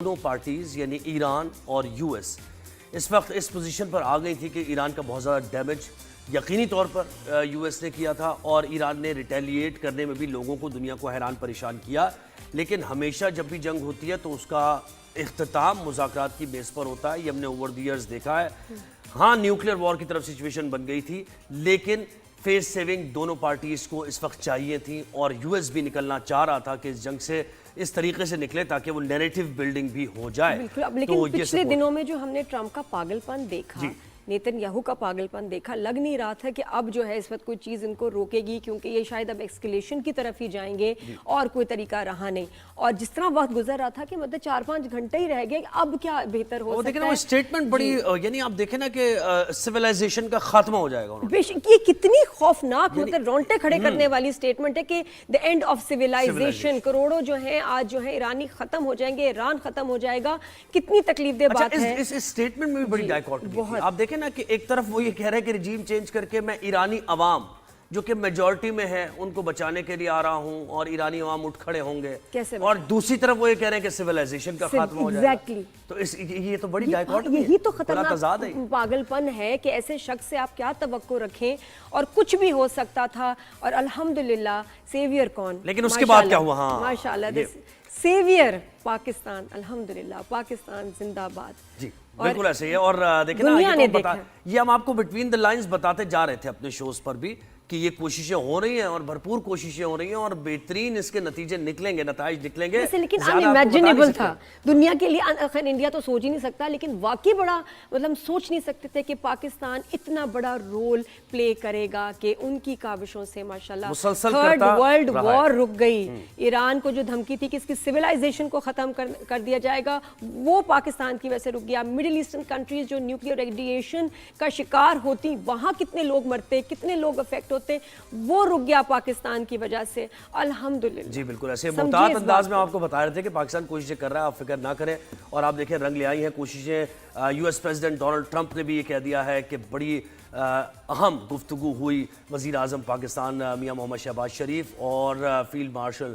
دونوں پارٹیز یعنی ایران اور یو ایس اس وقت اس پوزیشن پر آ گئی تھی کہ ایران کا بہت زیادہ ڈیمیج یقینی طور پر یو ایس نے کیا تھا اور ایران نے ریٹیلیٹ کرنے میں بھی لوگوں کو دنیا کو حیران پریشان کیا. لیکن ہمیشہ جب بھی جنگ ہوتی ہے تو اس کا اختتام مذاکرات کی بیس پر ہوتا ہے. یہ ہم نے اوور دی ایئرز دیکھا ہے. ہاں نیوکلیئر وار کی طرف سچویشن بن گئی تھی لیکن فیس سیونگ دونوں پارٹیز کو اس وقت چاہیے تھی اور یو ایس بھی نکلنا چاہ رہا تھا کہ اس جنگ سے اس طریقے سے نکلے تاکہ وہ نیریٹو بلڈنگ بھی ہو جائے. لیکن پچھلے دنوں میں جو ہم نے ٹرمپ کا پاگل پن دیکھا, نیتن یاہو کا پاگل پن دیکھا, لگ نہیں رہا تھا کہ اب جو ہے اس وقت کوئی چیز ان کو روکے گی کیونکہ یہ شاید اب ایکسکلیشن کی طرف ہی جائیں گے اور کوئی طریقہ رہا نہیں. اور جس طرح وقت گزر رہا تھا کہ مطلب 4-5 گھنٹے ہی رہ گئے, اب کیا بہتر ہو سکتا ہے. وہ اسٹیٹمنٹ بڑی یعنی آپ دیکھیں نا کہ سویلائزیشن کا خاتمہ ہو جائے گا. یہ کتنی خوفناک مطلب رونٹے کھڑے کرنے والی اسٹیٹمنٹ ہے کہ the end of civilization, کروڑوں جو ہیں آج جو ہے ایرانی ختم ہو جائیں گے, ایران ختم ہو جائے گا. کتنی تکلیف دہ بات ہے. اس اسٹیٹمنٹ میں بھی بڑی ڈائیکاٹمی ہے. آپ دیکھیں نا کہ ایک طرف وہ یہ کہہ رہے ہیں کہ رجیم چینج کر کے میں ایرانی عوام جو کہ میجورٹی میں ہے ان کو بچانے کے لیے آ رہا ہوں اور ایرانی عوام اٹھ کھڑے ہوں گے, اور دوسری طرف وہ یہ کہہ رہے ہیں کہ سویلائزیشن کا خاتمہ ہو جائے گا. تو یہ تو بڑی ڈائیکاٹمی ہے, یہی تو خطرناک پاگل پن ہے کہ ایسے شخص سے آپ کیا توقع رکھیں اور کچھ بھی ہو سکتا تھا. اور الحمدللہ سیویئر کون, لیکن اس کے بعد کیا ہوا. ہاں ماشاءاللہ سیویئر پاکستان, الحمدللہ پاکستان زندہ باد. جی بالکل ایسے ہی ہے. اور دیکھیں نا یہ ہم آپ کو بٹوین دا لائنز بتاتے جا رہے تھے اپنے شوز پر بھی کہ یہ کوششیں ہو رہی ہیں اور بھرپور کوششیں ہو رہی ہیں اور بہترین اس کے نتیجے نکلیں گے, نتائج نکلیں گے. لیکن unimaginable تھا دنیا کے لیے. خیر انڈیا تو سوچ ہی نہیں سکتا, لیکن واقعی بڑا مطلب سوچ نہیں سکتے تھے کہ پاکستان اتنا بڑا رول پلے کرے گا کہ ان کی کاوشوں سے ماشاءاللہ تھرڈ ورلڈ وار رک گئی. ایران کو جو دھمکی تھی کہ اس کی سویلائزیشن کو ختم کر دیا جائے گا وہ پاکستان کی وجہ سے رک گیا. مڈل ایسٹرن کنٹریز جو نیوکلیئر ریڈیشن کا شکار ہوتی, وہاں کتنے لوگ مرتے, کتنے لوگ افیکٹ ہوتے, وہ رک گیا پاکستان کی وجہ سے. الحمدللہ. جی بالکل ایسے محتاط انداز میں آپ کو بتا رہے تھے کہ پاکستان کوششیں کر رہا ہے, آپ فکر نہ کریں. اور آپ دیکھیں رنگ لے آئی ہیں کوششیں. U S president Donald Trump نے بھی یہ کہہ دیا ہے کہ بڑی اہم گفتگو ہوئی وزیر اعظم پاکستان میاں محمد شہباز شریف اور فیلڈ مارشل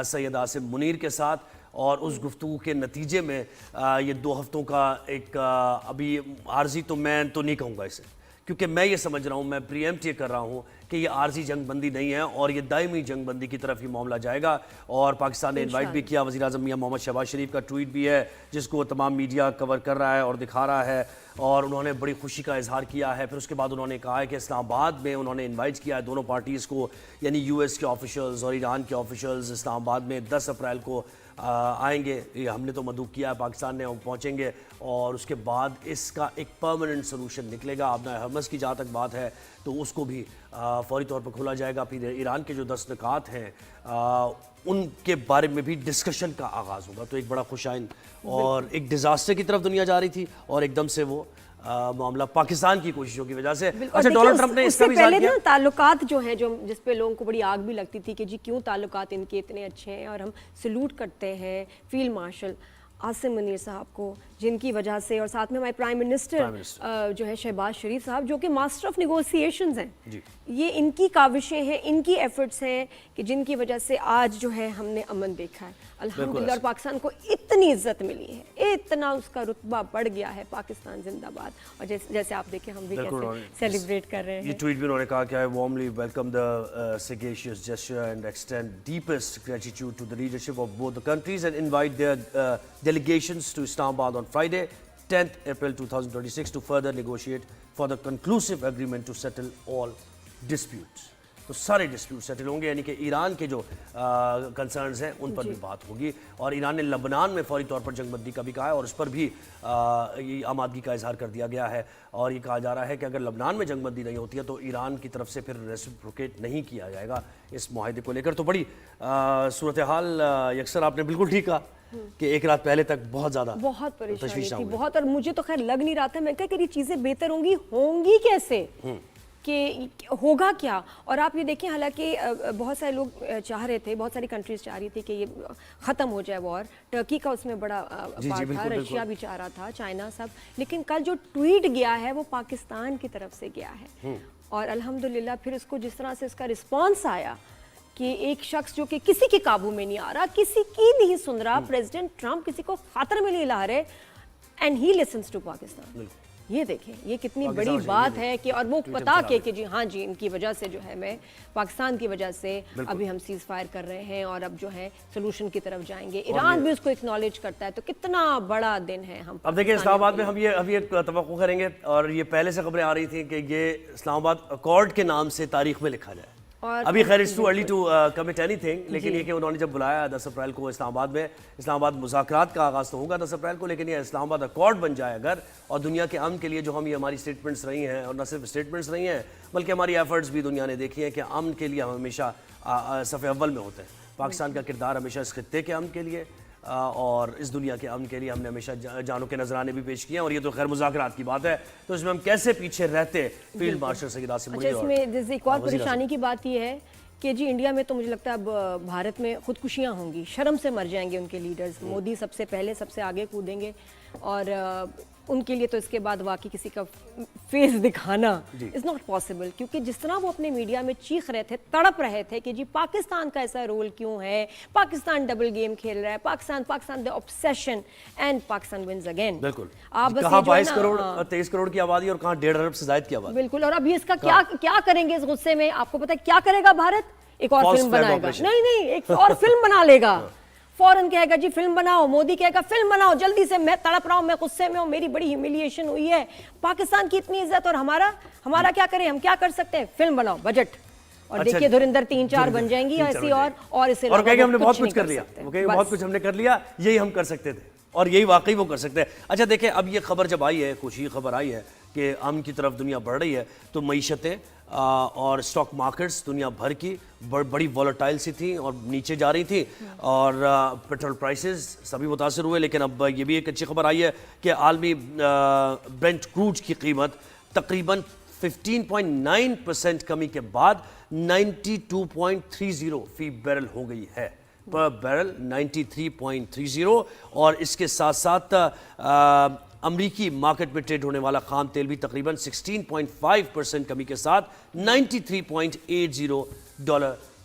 سید عاصم منیر کے ساتھ, اور اس گفتگو کے نتیجے میں یہ 2 ہفتوں کا ایک ابھی عارضی تو میں تو نہیں کہوں گا اسے, کیونکہ میں یہ سمجھ رہا ہوں, میں پری ایمپٹ یہ کر رہا ہوں کہ یہ عارضی جنگ بندی نہیں ہے اور یہ دائمی جنگ بندی کی طرف ہی معاملہ جائے گا. اور پاکستان نے انوائٹ بھی کیا. وزیر اعظم میاں محمد شہباز شریف کا ٹویٹ بھی ہے جس کو تمام میڈیا کور کر رہا ہے اور دکھا رہا ہے, اور انہوں نے بڑی خوشی کا اظہار کیا ہے. پھر اس کے بعد انہوں نے کہا ہے کہ اسلام آباد میں انہوں نے انوائٹ کیا ہے دونوں پارٹیز کو, یعنی یو ایس کے آفیشلز اور ایران کے آفیشلز اسلام آباد میں 10 اپریل کو آئیں گے. یہ ہم نے تو مدعو کیا ہے, پاکستان نے پہنچیں گے اور اس کے بعد اس کا ایک پرماننٹ سلوشن نکلے گا. ابنا حرمز کی جہاں تک بات ہے تو اس کو بھی فوری طور پر کھولا جائے گا. پھر ایران کے جو 10 نکات ہیں ان کے بارے میں بھی ڈسکشن کا آغاز ہوگا. تو ایک بڑا خوشائن اور ایک ڈیزاسٹر کی طرف دنیا جا رہی تھی اور ایک دم سے وہ معاملہ پاکستان کی کوششوں کی وجہ سے. اچھا ڈونلڈ ٹرمپ نے اس کا بھی پہلے نا تعلقات جو ہیں جو جس پہ لوگوں کو بڑی آگ بھی لگتی تھی کہ جی کیوں تعلقات ان کے اتنے اچھے ہیں, اور ہم سلوٹ کرتے ہیں فیلڈ مارشل عاصم منیر صاحب کو جن کی وجہ سے, اور ساتھ میں ہمارے پرائم منسٹر جو ہے شہباز شریف صاحب جو کہ ماسٹر آف نیگوسیشنز ہیں. یہ ان کی کاوشیں ہیں, ان کی ایفرٹس ہیں کہ جن کی وجہ سے آج جو ہے ہم نے امن دیکھا ہے الحمدللہ. اور پاکستان کو اتنی عزت ملی ہے, اتنا اس کا رتبہ بڑھ گیا ہے. پاکستان زندہ باد. اور جیسے آپ دیکھیں ہم بھی کیسے سیلیبریٹ کر رہے ہیں. یہ ٹویٹ بھی انہوں نے کہا کہ I warmly welcome the sagacious gesture and extend deepest gratitude to the leadership of both the countries and invite their delegations to Islamabad on Friday, 10th April 2026 to further negotiate for the conclusive agreement to settle all disputes. تو سارے dispute settle ہوں گے, یعنی کہ ایران کے جو concerns ہیں ان پر بھی بات ہوگی. اور ایران نے لبنان میں فوری طور پر جنگ بندی کا بھی کہا ہے اور اس پر بھی آمادگی کا اظہار کر دیا گیا ہے. اور یہ کہا جا رہا ہے کہ اگر لبنان میں جنگ بندی نہیں ہوتی ہے تو ایران کی طرف سے پھر ریسپروکیٹ نہیں کیا جائے گا اس معاہدے کو لے کر. تو بڑی صورتحال یکسر آپ نے بالکل ٹھیک کہا کہ ایک رات پہلے تک بہت زیادہ بہت پریشانی تھی, بہت. اور مجھے تو خیر لگ نہیں رہا تھا, میں کہا کہ یہ چیزیں بہتر ہوں گی کیسے, کہ ہوگا کیا. اور آپ یہ دیکھیں حالانکہ بہت سارے لوگ چاہ رہے تھے, بہت ساری کنٹریز چاہ رہی تھی کہ یہ ختم ہو جائے وار. ٹرکی کا اس میں بڑا پارٹ تھا, رشیا بھی چاہ رہا تھا, چائنا, سب. لیکن کل جو ٹویٹ گیا ہے وہ پاکستان کی طرف سے گیا ہے, اور الحمدللہ پھر اس کو جس طرح سے اس کا رسپانس آیا کہ ایک شخص جو کہ کسی کے قابو میں نہیں آ رہا, کسی کی نہیں سن رہا, پریزیڈنٹ ٹرمپ کسی کو خاطر میں نہیں لا رہے, and he listens to Pakistan. یہ دیکھیں یہ کتنی بڑی بات ہے کہ, اور وہ پتا کہ جی ہاں جی ان کی وجہ سے جو ہے, میں پاکستان کی وجہ سے ابھی ہم سیز فائر کر رہے ہیں اور اب جو ہے سولوشن کی طرف جائیں گے. ایران بھی اس کو اکنالج کرتا ہے, تو کتنا بڑا دن ہے. ہم اب دیکھیں اسلام آباد میں ہم یہ توقع کریں گے, اور یہ پہلے سے خبریں آ رہی تھیں کہ یہ اسلام آباد اکارڈ کے نام سے تاریخ میں لکھا جائے. ابھی خیر it's too early to commit anything, لیکن یہ کہ انہوں نے جب بلایا 10 اپریل کو اسلام آباد میں, اسلام آباد مذاکرات کا آغاز تو ہوگا 10 اپریل کو, لیکن یہ اسلام آباد اکارڈ بن جائے اگر, اور دنیا کے امن کے لیے جو ہم یہ ہماری اسٹیٹمنٹس رہی ہیں, اور نہ صرف اسٹیٹمنٹس رہی ہیں بلکہ ہماری ایفرٹس بھی دنیا نے دیکھی ہیں کہ امن کے لیے ہم ہمیشہ صف اول میں ہوتے ہیں. پاکستان کا کردار ہمیشہ اس خطے کے امن کے لیے اور اس دنیا کے امن کے لیے ہم نے ہمیشہ جانوں کے نذرانے بھی پیش کیے ہیں, اور یہ تو خیر مذاکرات کی بات ہے, تو اس میں ہم کیسے پیچھے رہتے فیلڈ مارشل سید عاصم منیر. اس میں ایک اور پریشانی کی بات یہ ہے کہ جی انڈیا میں تو مجھے لگتا ہے اب بھارت میں خودکشیاں ہوں گی, شرم سے مر جائیں گے ان کے لیڈرز. مودی سب سے پہلے سب سے آگے کودیں گے, اور ان کے لیے تو اس کے بعد واقعی کسی کا فیس دکھانا از ناٹ پاسبل, کیونکہ جس طرح وہ اپنے میڈیا میں چیخ رہے تھے, تڑپ رہے تھے کہ جی پاکستان کا ایسا رول کیوں ہے, پاکستان ڈبل گیم کھیل رہا ہے, پاکستان دا obsession and Pakistan wins again. بالکل, کہاں 22 کروڑ 23 کروڑ کی آبادی اور کہاں 1.5 ارب سے زائد کی آبادی. بالکل, اور ابھی اس کا کیا کریں گے اس غصے میں, آپ کو پتا ہے کیا کرے گا بھارت, ایک اور فلم بنائے گا. نہیں ایک اور فلم بنا لے گا, فوراً کہے گا جی فلم بناؤ, مودی کہے گا فلم بناؤ جلدی سے, میں تڑپ رہا ہوں, میں غصے میں ہوں, میری بڑی ہیومیلیشن ہوئی ہے, پاکستان کی اتنی عزت, اور ہمارا کیا کریں, ہم کیا کر سکتے ہیں, فلم بناؤ, بجٹ, اور دیکھیے دھرندر 3-4 بن جائیں گی ایسی, اور اسے اور کہیں گے ہم نے بہت کچھ کر لیا, بہت کچھ ہم نے کر لیا, یہی ہم کر سکتے تھے, اور یہی واقعی وہ کر سکتے ہیں. اچھا دیکھیں, اب یہ خبر جب آئی ہے, خوشی خبر آئی ہے کہ امن کی طرف دنیا بڑھ رہی ہے, تو معیشتیں اور اسٹاک مارکیٹس دنیا بھر کی بڑی والٹائل سی تھیں اور نیچے جا رہی تھیں, اور پیٹرول پرائسز سبھی متاثر ہوئے. لیکن اب یہ بھی ایک اچھی خبر آئی ہے کہ عالمی برنٹ کروڈ کی قیمت تقریباً 15.9% کمی کے بعد 92.30 فی بیرل ہو گئی ہے, پر بیرل 93.30, اور اس کے ساتھ ساتھ امریکی مارکیٹ میں ٹریڈ ہونے والا خام تیل بھی تقریباً 16.5% کمی کے ساتھ $93.80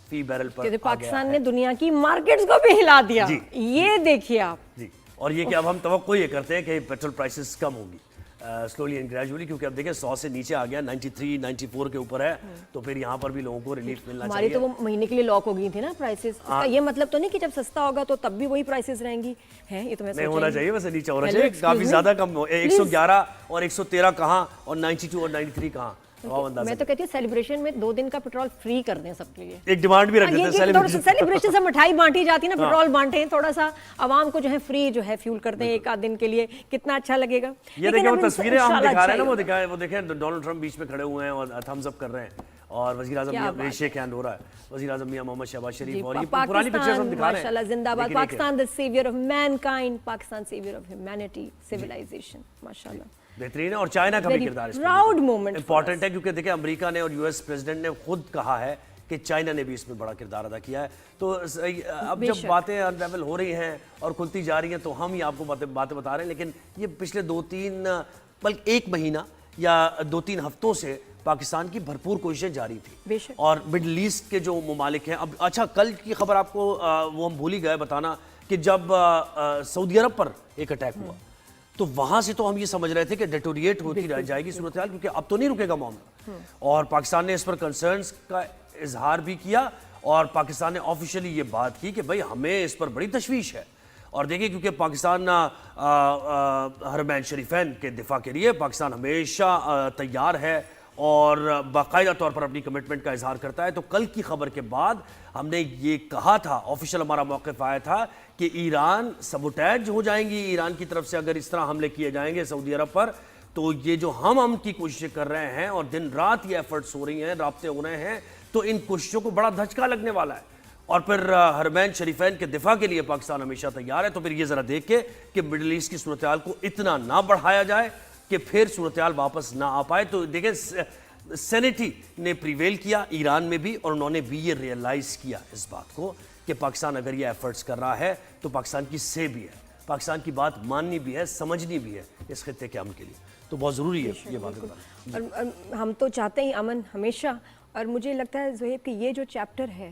فی بیرل پر آ گیا ہے. پاکستان نے دنیا کی مارکیٹس کو بھی ہلا دیا. یہ دیکھیے آپ, اور یہ کہ اب ہم توقع یہ کرتے ہیں کہ پیٹرول پرائسز کم ہوں گی سلولی اینڈ گریجولی, کیونکہ اب دیکھیں 100 سے نیچے آ گیا, 93-94 کے اوپر ہے, تو پھر یہاں پر بھی لوگوں کو ریلیف ملنا چاہیے. ہماری تو وہ مہینے کے لیے لاک ہو گئی تھی نا پرائسز, اس کا یہ مطلب تو نہیں کہ جب سستا ہوگا تو تب بھی وہی پرائسز رہیں گی, ہیں یہ تو میں نہیں ہونا چاہیے, ویسے نیچے ہونا چاہیے, کافی زیادہ کم, 111 اور 113 کہاں, اور 92 اور 93 کہاں. میں تو کہتی ہوں سیلیبریشن میں 2 دن کا پیٹرول فری کر دیں سب کے لیے, ایک ڈیمانڈ بھی رکھ دیتے ہیں سیلیبریشن سے, مٹھائی بانٹی جاتی ہے نا, پیٹرول بانٹیں, تھوڑا سا عوام کو جو ہے فری جو ہے فیول کرتے ہیں 1 آدھ دن کے لیے, کتنا اچھا لگے گا. یہ دیکھیں وہ تصویریں ہم دکھا رہے ہیں نا, وہ دیکھیں ڈونلڈ ٹرمپ بیچ میں کھڑے ہوئے ہیں اور تھمز اپ کر رہے ہیں, اور وزیر اعظم شیک ہینڈ ہو رہا ہے, وزیر اعظم میاں محمد شہباز شریف, اور یہ پرانی پکچرز ہم دکھا رہے ہیں. ماشاءاللہ زندہ باد Pakistan, the savior of mankind, Pakistan savior of humanity, civilization, ماشاءاللہ بہترین ہے. اور چائنا کا بھی کردار اس میں امپورٹنٹ ہے, کیونکہ دیکھیں امریکہ نے اور US پریزیڈنٹ نے خود کہا ہے کہ چائنا نے بھی اس میں بڑا کردار ادا کیا ہے. تو اب جب باتیں انریول ہو رہی ہیں اور کھلتی جا رہی ہیں, تو ہم ہی آپ کو باتیں بتا رہے ہیں, لیکن یہ پچھلے 2-3 بلکہ 1 مہینہ یا 2-3 ہفتوں سے پاکستان کی بھرپور کوششیں جاری تھی, اور مڈل ایسٹ کے جو ممالک ہیں. اب اچھا کل کی خبر آپ کو وہ ہم بھول ہی گئے بتانا کہ جب سعودی عرب پر ایک اٹیک ہوا, تو وہاں سے تو ہم یہ سمجھ رہے تھے کہ ڈیٹوریٹ ہوتی جائے گی صورتحال, کیونکہ اب تو نہیں رکے گا معاملہ, اور پاکستان نے اس پر کنسرنز کا اظہار بھی کیا, اور پاکستان نے آفیشلی یہ بات کی کہ بھئی ہمیں اس پر بڑی تشویش ہے. اور دیکھیں کیونکہ پاکستان حرمین شریفین کے دفاع کے لیے پاکستان ہمیشہ تیار ہے اور باقاعدہ طور پر اپنی کمٹمنٹ کا اظہار کرتا ہے. تو کل کی خبر کے بعد ہم نے یہ کہا تھا, آفیشل ہمارا موقف آیا تھا کہ ایران سبوٹیج ہو جائیں گی, ایران کی طرف سے اگر اس طرح حملے کیے جائیں گے سعودی عرب پر, تو یہ جو ہم کی کوششیں کر رہے ہیں اور دن رات یہ ایفرٹس ہو رہی ہیں, رابطے ہو رہے ہیں, تو ان کوششوں کو بڑا دھچکا لگنے والا ہے. اور پھر حرمین شریفین کے دفاع کے لیے پاکستان ہمیشہ تیار ہے. تو پھر یہ ذرا دیکھ کے کہ مڈل ایسٹ کی صورتحال کو اتنا نہ بڑھایا جائے کہ پھر صورتحال واپس نہ آ پائے. تو دیکھیں سینیٹی نے پریویل کیا ایران میں بھی, اور انہوں نے بھی یہ ریئلائز کیا اس بات کو کہ پاکستان اگر یہ ایفرٹس کر رہا ہے تو پاکستان کی سے بھی ہے, پاکستان کی بات ماننی بھی ہے, سمجھنی بھی ہے اس خطے کے امن کے لیے. تو بہت ضروری ہے یہ بات کرنا. اور ہم تو چاہتے ہیں امن ہمیشہ, اور مجھے لگتا ہے زہیب کہ یہ جو چیپٹر ہے